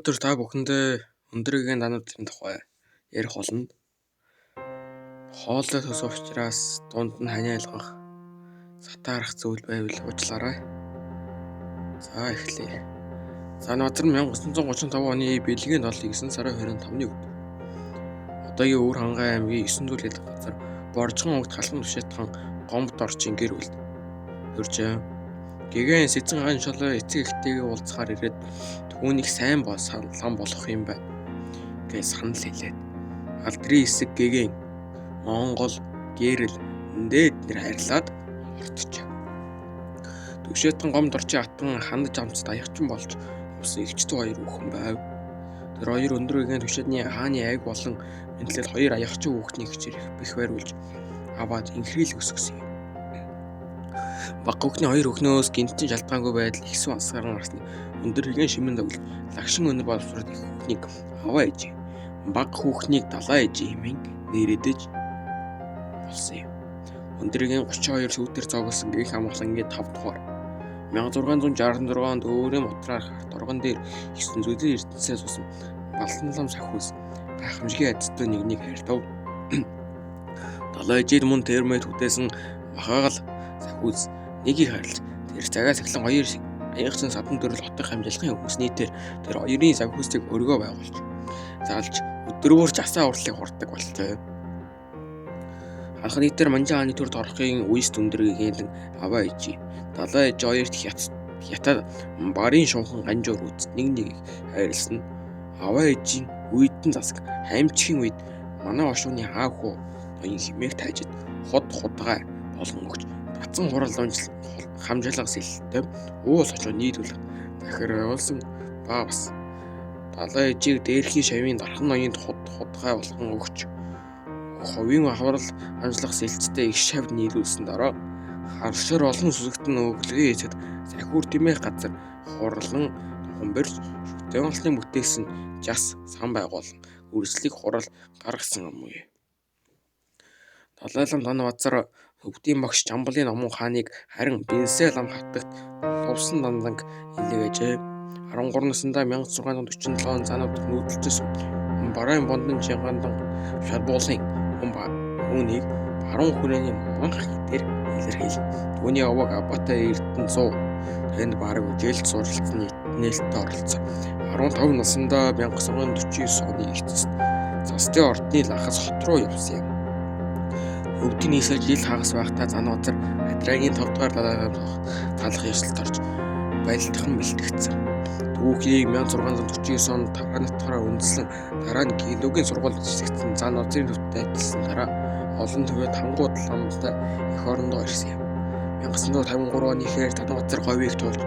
Өнөөдөр та бүхэндээ өндөргийн дануудын тухай ярих болно. Хоолой төсөө учраас дунд нь ханиалгах, сатаарах зүйл байвал уучлаарай. За эхлэе. За Нозер 1935 оны бэлгийн 9 сарын 25-ны өдөр. Одоогийн Өвөр Хангай аймгийн 9 зүйлээд газар Боржгон огт халхан тушаатхан Гомбот орчин гэр бүл төржээ. Гэгэн сэцэн хан шолоо эцэг эхтэйгээ уулзахаар ирээд түүнийг сайн лам болох юм байна гэж санал хэлээд алдрын хэсэг гэгэн Монгол гэрэл дээд нэр харьлаад ортжээ. Төвшөтгөн Гомбот орчин атан хандж амцд аягчин болж явсан эгчтэй хоёр хүүхэн байв. Тэр хоёр өндөргийн төвшөтний хааны айг болон мэнтлэл хоёр аягчин хүүхний хичээх бэх бариулж аваад инхрийл өсгсөн юм. Баг хүүхний хоёр өхнөөс гинтэн шалтгаангүй байдал ихсэн асгаран гарсны өндөргийн шимэн дагвал лагшин өнөр боловсрол их хүүхнийг аваа ээж. Баг хүүхнийг далаа ээж хэмээн нэрэдэж болсон юм. Өндөргийн 32 сүүтэр зоогсон гэх амгалангийн 5 дугаар 1666 онд өөрийн мотраар харт оргон дээр 9 зүйлийн ертөнцөөс усан балсан лам сахиус гайхамшигын айдастай нэгнийг хайртав. Далаа ээжид мөн термэд хүтээсэн махагал сахиус нэгийг харилж тэр цагаас эхлэн хоёр аягчин садан төрөл хотын хамжаалахын хүмүүс нийтээр тэр хоёрын сахиусыг өргөө байгуулж заалж өдрөөрч асаа урлыг хурдаг болжээ. Анх нийтээр Манжаа хааны төр торхын үест өндөргийн аваа ээж далаа ээж хоёрт хятад барын шунхан ганжуур үст нэг хайрлсан. Аваа ээжийн үйдэн засаг хаймчхийн үед манай ошууны аав хүү ноён химээх тайжид худгай болгон өгч татсан хурал хамжаалга сэлэлтэй уус очоо нийлүүлэх захир явуулсан ба бас далаа ээжийг дээрхийн шавийн дархан ноёнд худгай болгон өгч ховын хаврал хамжлах сэлцтэй их шавд нийлүүлсэн дараа харшир олон сүсэгт нь өглөгийн эцэд захиур тэмээх газар хурлан хумбэрч шүтэн алсын бүтээсэн жас сан байгуулан үржлийг хурал гаргасан юм уу. Далайлан Данбазар Өвдийн багш Жамбалын Номон хааныг харин Бенсэ лам хатагт лувсан данданг илгээжээ. 13 наснда 1647 он Занавтар нүүдэлжсэн Барайн Бондон Жингандан Шарбуулын үүнийг баруун хүрээний манх дээр илэрхийлв. Түүний овог Абатай Эрдэнэ 100 тэнд бараг үжээлт суралцсан нээлттэй оролцсон. 15 наснда 1949 оны эцэст Цастын ордны лахас хот руу явсан юм. Өвдгийн нийслэл жил хагас байхдаа Занбазар Адрагийн 5 дугаар талах ёслолд орж байлдахан бэлтгэгдсэн. Түүхийг 1649 онд Таранатаараа үндэслэн дараа нь Гэлөгийн сургууль эзэгдсэн Занбазарын төвтэй адилсан дараа олон төвөд хангууд ламтай эх орондоо ирсэн юм. 1953 оны ихэр Танбазар говийг туулж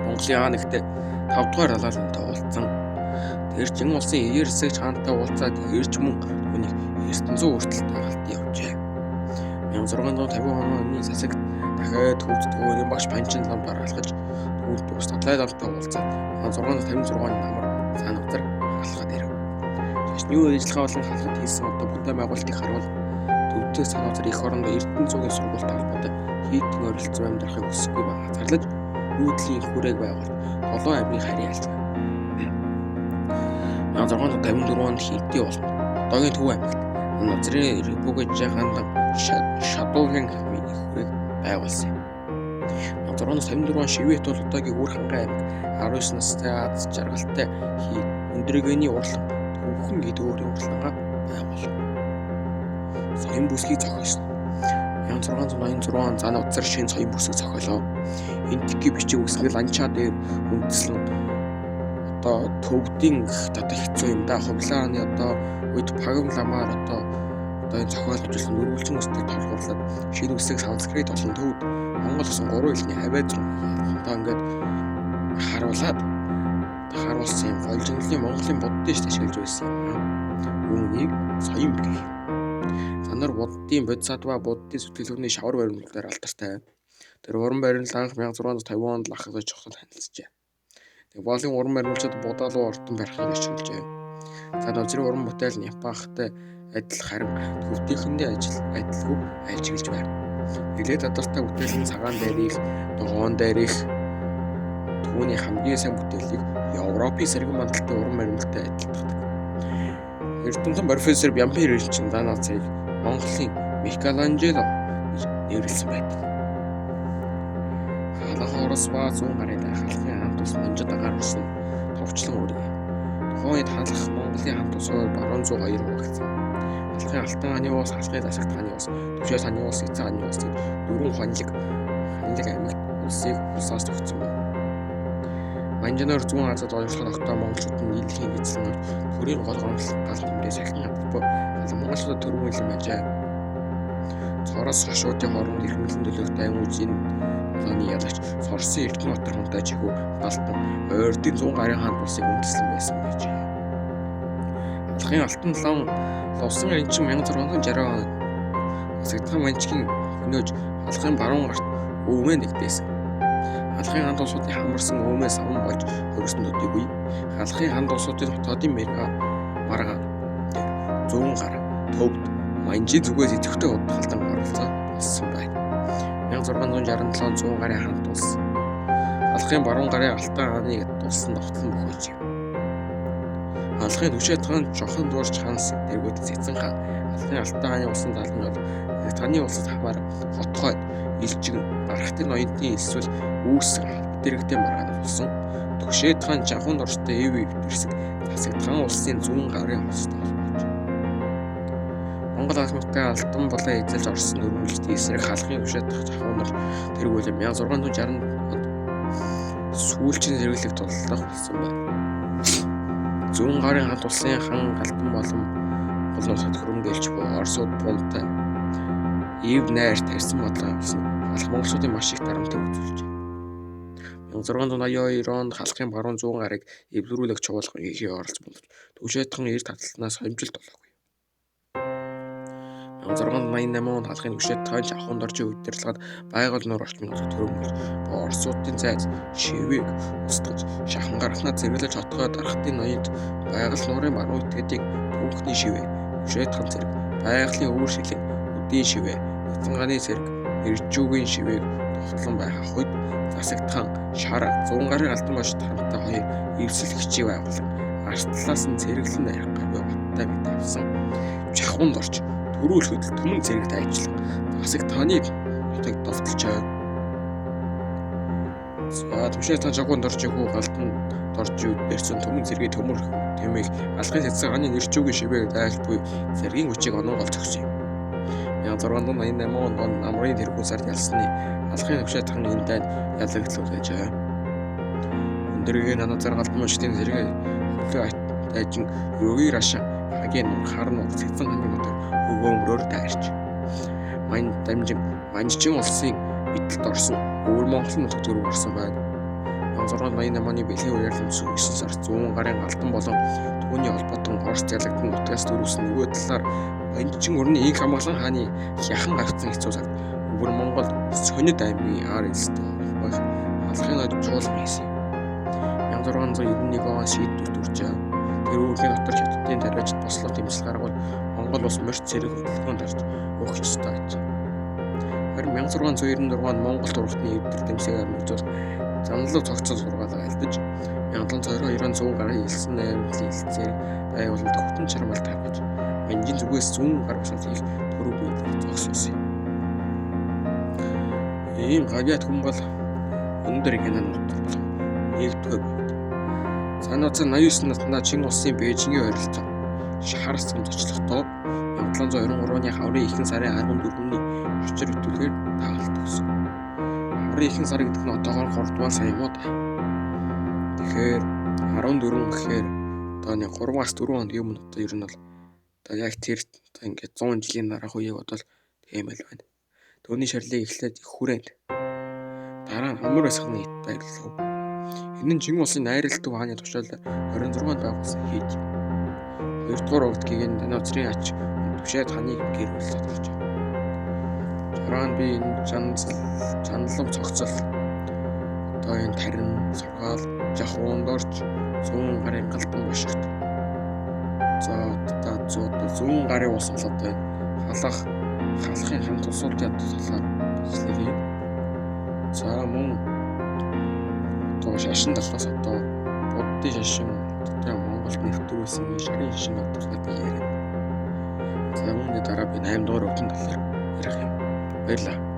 Монголын хаан ихтэй 5 дугаар далайлантай уулзсан. Тэр чин улсын эер хэсэг хаантай уулзаад эрж мөн түүнийг Эрдэнэ хүртэл дагалт явжээ. 1650 оны засагт дахиад хөвд төвийн багш Панчин лам дараалгаж түүнд тус далайлантай уулзаад 1656 оны намар Занбазар халахад ирэв. Шашны ажиллагаа болон халахад хийсэн одоо бүтээн байгуулалтыг харуул төвдөө Занбазар эх орондоо Эрдэнэ цугийн сургуультай холбоотой хийдэн оролцсон амьдрахыг хүсэхгүй байгаа зарлаж нүүдлийн хүрээг байгуулж Долоо аймгийн харийн айлцсан. 1654 онд хинтээ болно. Одоогийн Төв аймагт Нозрын Републик хандан Шадуугийн хамгийн их хүрээг байгуулсан. 1654 он Шивэт бол одоогийн Өвөр Хангай аймаг 19 настай аз жаргалтай өндөргийн урлан Төвхөн гэдэг өөрийн урлагаа байгуулав. Соён бүсгийг зохиосон. 1686 он Занбазар шинэ соён бүсийг зохиолов. Энтгийн бичиг үсгэл анчаа дээр үндэслэн одоо төвдийн одоо хэцүү юм да. Хувлааны одоо үед Пагам ламаар одоо энэ зохиолжуулсан өргөлжин үстэй толгуурлаад шинэ үсэг санскрит болон төвд Монгол усан 3 хэлний хавьяа одоо ингээд харуулсан юм. Голжинлын Монголын буддист ашиглаж байсан юм. Үүнийг соён гэх. Занар буддийн бодисаттва буддийн сэтгэлгүйний шавар баримтлалаар алдартай. Тэр уран баримтлал анх 1650 онд лахгаж зохион танилцжээ. Болын уран баримтчид Будалуу ордон барихыг ашиглажээ. Занбазарын уран бүтээл Непахтай адил харин төвдийнхөндөө адилгүй ажиглаж байна. Нэлээд алдартай бүтээл нь цагаан дээрх, дугуун дээрх, түүний хамгийн сайн бүтээлийг Европын сэргэн мандалтай уран баримталтай адилтгадаг. Эрдэмтэн профессор Бямпир Элчин Данацыг Монголын Микеланжело гэж нэрлэсэн байдаг. Халах орос ба 100 гарын халахын хамт ус манжид агаар орсон товчлон үргээ. Тухайн үед халах Монголын хамт усаар баруун 102 хуваагдсан. Халахын алтан хааны уус, халахын засагт хааны уус, төвшөөс хааны уус, эцэг хааны уус гэдэг дөрвөн хонлог аймагт улсыг улсаас тогтсон байна. Манжиноор зүүн Азад оюутлахад огтоо монголчууд нь нийлхийн эзлэн төрийн гол гомдол гал төмрээ сахин авахгүй монголчуудад төрүүлэн байжээ. Цороос хашуудын хооронд эрхэмлэн төлөөх дайн үзийн планы ялагч Сорсын Эрдэнэтбаатар хунтай чихүү Балтан ойрдын 100 гарын хаан улсыг үндэслэн байсан байжээ. Халахын алтан лон лувсан энчин 1660 онд Асагдхан манчгийн хөнөөж халахын баруун гарт өвмөө нэгдээсэн. Халахын ханд улсуудын хамарсан өвмөө савн болж хөрсөн төдийгүй халахын ханд улсуудын хотоодын марга 100 гар төвд манжи зүгээс идэвхтэй удахалдан оролцоо болсон байна. 1667 100 гарын ханд улс халахын баруун гарын алтан хааныг тулсан тогтлон бөхөөж. Халахын төвшөөт хаан жохон дуурч ханс дэргүүд Цэцэн хаан халахын алтан хааны улсын даалгын бол таны улсад хамаар хотгойд илжигэн дарахтын ноёнтын эсвэл үүсгэн дэрэгтэй маргаанаас болсон төвшөөт хаан жавхан дорчтой эв өвдөрсөг засагт хаан улсын 100 гарын хостой болж. Монгол албатай алтан болоо эзэлж орсон өргөлтийн эсрэг халахын төвшөөт жавхан дорч тэргүүл 1660 онд сүүлчийн зэрэглэг туллах болсон байна. 100 гарын ханд улсын хан галдан болон нутагт хөрөнгөлж буй Оросууд бунтай Ив найр тарьсан бодлого авсан халах монголчуудын маш их дарамтыг үзүүлжээ. 1682 онд халахын баруун 100 гарыг эвлэрүүлэх чуулган хийхээ оролцсон боловч төвшөөтхан эрд таталтнаас хомжилт болоогүй. 1688 онд халахын төвшөөтхан жавхан доржийн удирдлагад байгаль нуур орчмын нутагт хөрөнгөлж буй Оросуудын зайд шивийг устгаж шахан гарахнаа зэрэглэж хотгоо дарахтын ноёнд байгаль нуурын баруун итгэдэг түүхний шивээ төвшөөтхан зэрэг байгалийн өвөр шилэн үдийн шивээ Цэцэнгааны зэрэг Эржүүгийн шивээг тогтлон байхах үед засагт хаан шар 100 гарын алтан бошид хамтаа хоёр эвсэл хичээ байгуулан арслаас нь зэрэглэн нарих гаргүй баттай мэт авсан жахунд орч төрүүлэхэд төмөн зэрэгт ажиллан засагт хааны нутаг довтлчаа. Төвшөөт хаан жахунд орч ихүү галдан дорж үдэрсэн төмөн зэргийн төмөр тэмээх алхын Цэцэнгааны Эржүүгийн шивээг дайлт буй зэргийн хүчийг ононгол зогсов. 1688 онд намрын тэргүүн сард ялсны алхын төвшөөт хаан энэ дайнд ялагдсан байжээ. Өндөргийн наназар галдан мөчтийн зэрэг хөлөө дайжин өрөөгийн рашаа хагийн харн Цэцэн хааны нутаг өвөмрөөр таарч мань дамжин манжчин улсын бидэлд орсон өвөр Монголын нутагт өрөв орсон байна. 1688 оны бэлгийн үеэр 9 сард 100 гарын галдан болон түүний холбоотон Оросд ялагдсан нутгаас төрүүлсэн нөгөө талаар манжчин өрний инх хамгаалан хааны яхан гавцсан хэцүү цагт өвөр Монгол Сонид аймгийн ар элстэй байх халахын чуулган хийсэн. 1691 он шийдвэр төржээ. Тэр үүргийн дотор хятадын тариачд бослоо дэмжлэг гаргавал Монгол улс морьт цэрэг хөдөлгөөнд орж өгөх ёстой байж. Харин 1696 онд Монгол ургатны эвдэр дэмсэгээр нөлөөлж занлаг цогцол сургаалаа альдаж 1722 онд 100 гарын элсэн найрамдлын элцээр байгуулалт хөтөн чармаал тавьж манжин зүгээс 100 гар усаас их төрөв биелэх зогсоосон. Ийм гавьяат хүн бол өндөр генанууд болон нэгдүгээр байд. Санаацаа 89 наснда Чин улсын Бээжингийн ойролцоо шахар сум зочлохдоо 1723 оны хаврын ихэнх сарын 14-ний очир итүүлгээр таалт өгсөн. Хаврын ихэнх сар гэдэг нь одоогоор 3 дугаар сар юм уу та. Тэгэхээр 14 гэхээр одоо нэг 3-аас 4 хоногийн өмнө одоо ер нь бол одоо яг тэр ингээд 100 жилийн дараах үеийг бодвол тийм л байна. Төвний шарлыг эхлээд их хүрээнд дараа нь хамар байсхны хэд баярлав. Энэ нь Чин улсын найралтын хааны тушаалаар 26-нд байгуулсан хийж. 2 дугаар өгдгийг нь Данацрын ач төвшөөт хааныг гэр бүл тодорч. Жургаанд би энэ жанлав цогцол одоо энэ тарин сургаал жахуун дорч 100 гарын галдан бошигт. За одоо 100 гарын ус болоод байна. Халахын хамт улсуудын талаар хэлээ. За мөн одоо шашин талаас одоо буддын шашин одоо Монголд нэрвдэг байсан шарын шашин талаар би яриа. За үүний дараа би 8 дугаар өдрийн талаар ярих юм. Баярлалаа.